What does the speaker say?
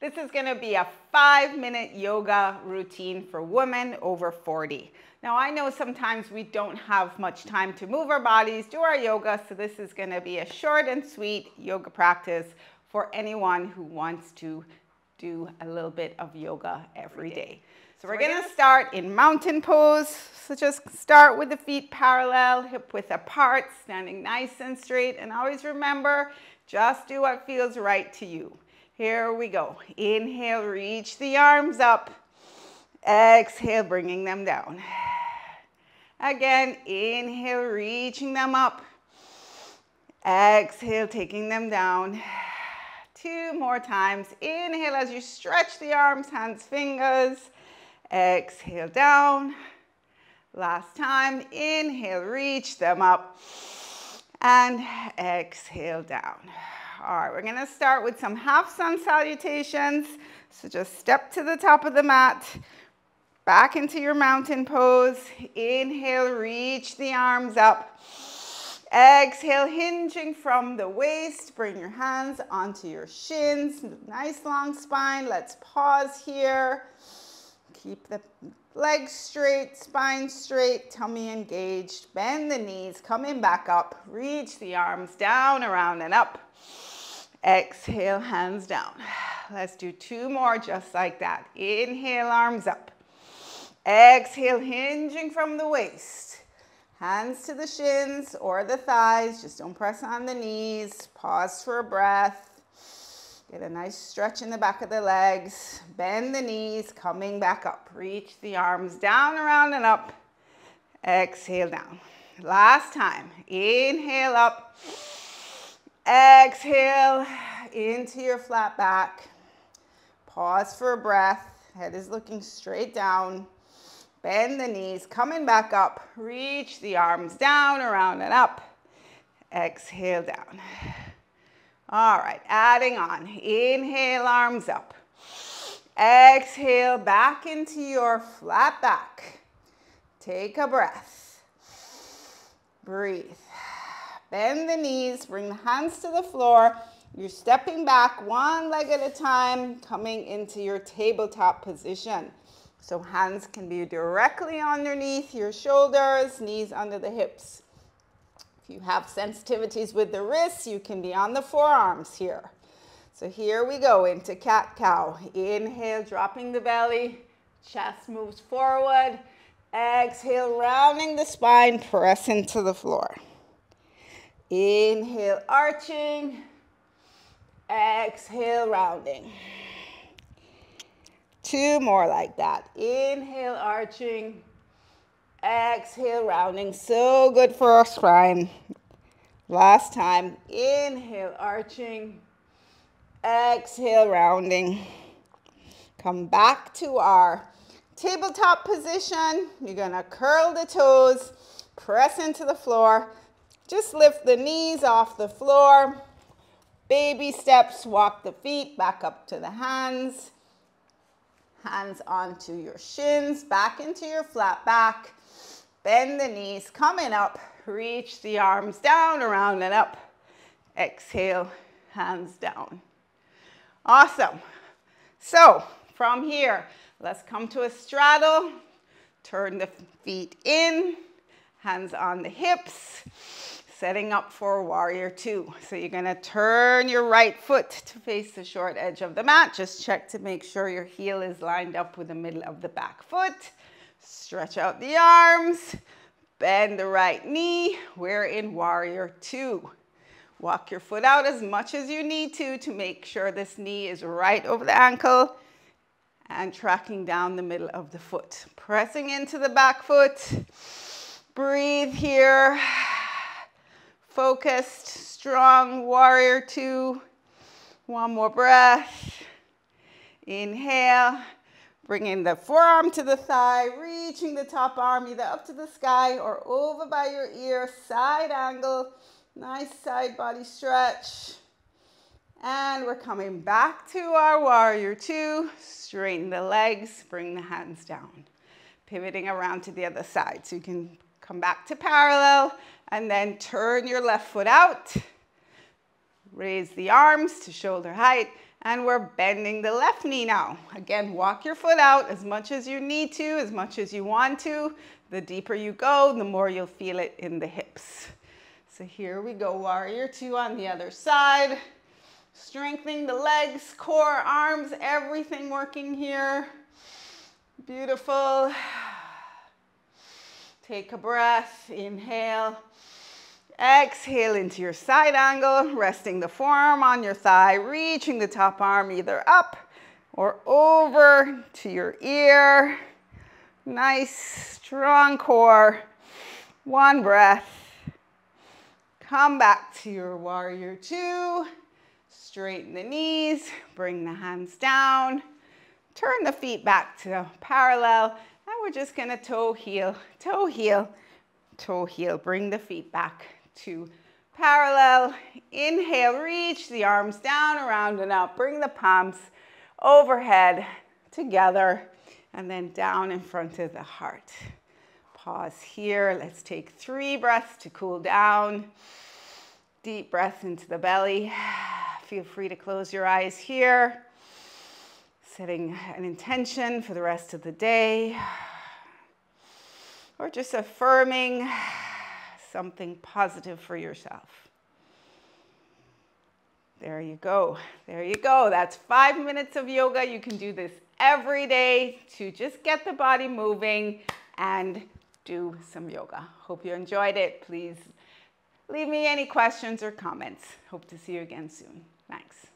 This is going to be a 5-minute yoga routine for women over 40. Now, I know sometimes we don't have much time to move our bodies, do our yoga, so this is going to be a short and sweet yoga practice for anyone who wants to do a little bit of yoga every day. So we're going to start in mountain pose. So just start with the feet parallel, hip width apart, standing nice and straight. And always remember, just do what feels right to you. Here we go. Inhale, reach the arms up. Exhale, bringing them down. Again, inhale, reaching them up. Exhale, taking them down. 2 more times. Inhale as you stretch the arms, hands, fingers. Exhale, down. Last time. Inhale, reach them up. And exhale, down. All right, we're going to start with some half sun salutations. So just step to the top of the mat, back into your mountain pose. Inhale, reach the arms up. Exhale, hinging from the waist. Bring your hands onto your shins. Nice long spine. Let's pause here. Keep the legs straight, spine straight, tummy engaged. Bend the knees, coming back up. Reach the arms down, around, and up. Exhale, hands down. Let's do 2 more just like that. Inhale, arms up. Exhale, hinging from the waist. Hands to the shins or the thighs. Just don't press on the knees. Pause for a breath. Get a nice stretch in the back of the legs. Bend the knees, coming back up. Reach the arms down, around, and up. Exhale, down. Last time. Inhale, up. Exhale into your flat back. Pause for a breath. Head is looking straight down. Bend the knees, coming back up. Reach the arms down, around, and up. Exhale, down. All right, adding on. Inhale, arms up. Exhale, back into your flat back. Take a breath. Breathe. Bend the knees, bring the hands to the floor. You're stepping back 1 leg at a time, coming into your tabletop position. So hands can be directly underneath your shoulders, knees under the hips. If you have sensitivities with the wrists, you can be on the forearms here. So here we go into cat-cow. Inhale, dropping the belly, chest moves forward. Exhale, rounding the spine, press into the floor. Inhale, arching. Exhale, rounding. 2 more like that. Inhale, arching. Exhale, rounding. So good for our spine. Last time. Inhale, arching. Exhale, rounding. Come back to our tabletop position. You're going to curl the toes, press into the floor. Just lift the knees off the floor. Baby steps, walk the feet back up to the hands. Hands onto your shins, back into your flat back. Bend the knees, coming up. Reach the arms down, around, and up. Exhale, hands down. Awesome. So from here, let's come to a straddle. Turn the feet in, hands on the hips. Setting up for warrior 2. So you're going to turn your right foot to face the short edge of the mat. Just check to make sure your heel is lined up with the middle of the back foot. Stretch out the arms. Bend the right knee. We're in warrior 2. Walk your foot out as much as you need to make sure this knee is right over the ankle and tracking down the middle of the foot. Pressing into the back foot. Breathe here. Focused, strong, warrior 2. 1 more breath. Inhale. Bringing the forearm to the thigh, reaching the top arm either up to the sky or over by your ear. Side angle. Nice side body stretch. And we're coming back to our warrior 2. Straighten the legs, bring the hands down. Pivoting around to the other side. So you can come back to parallel. And then turn your left foot out. Raise the arms to shoulder height And we're bending the left knee now. Again, walk your foot out as much as you need to, as much as you want to. The deeper you go, the more you'll feel it in the hips. So here we go, warrior two on the other side. Strengthening the legs, core, arms, everything working here. Beautiful. Take a breath, inhale. Exhale into your side angle, resting the forearm on your thigh, reaching the top arm either up or over to your ear. Nice, strong core. One breath. Come back to your warrior two. Straighten the knees, bring the hands down. Turn the feet back to parallel, and we're just gonna toe heel, toe heel, toe heel. Bring the feet back to parallel. Inhale, reach the arms down, around and up. Bring the palms overhead together and then down in front of the heart. Pause here. Let's take 3 breaths to cool down. Deep breath into the belly. Feel free to close your eyes here. Setting an intention for the rest of the day. Or just affirming something positive for yourself. There you go. There you go. That's 5 minutes of yoga. You can do this every day to just get the body moving and do some yoga. Hope you enjoyed it. Please leave me any questions or comments. Hope to see you again soon. Thanks.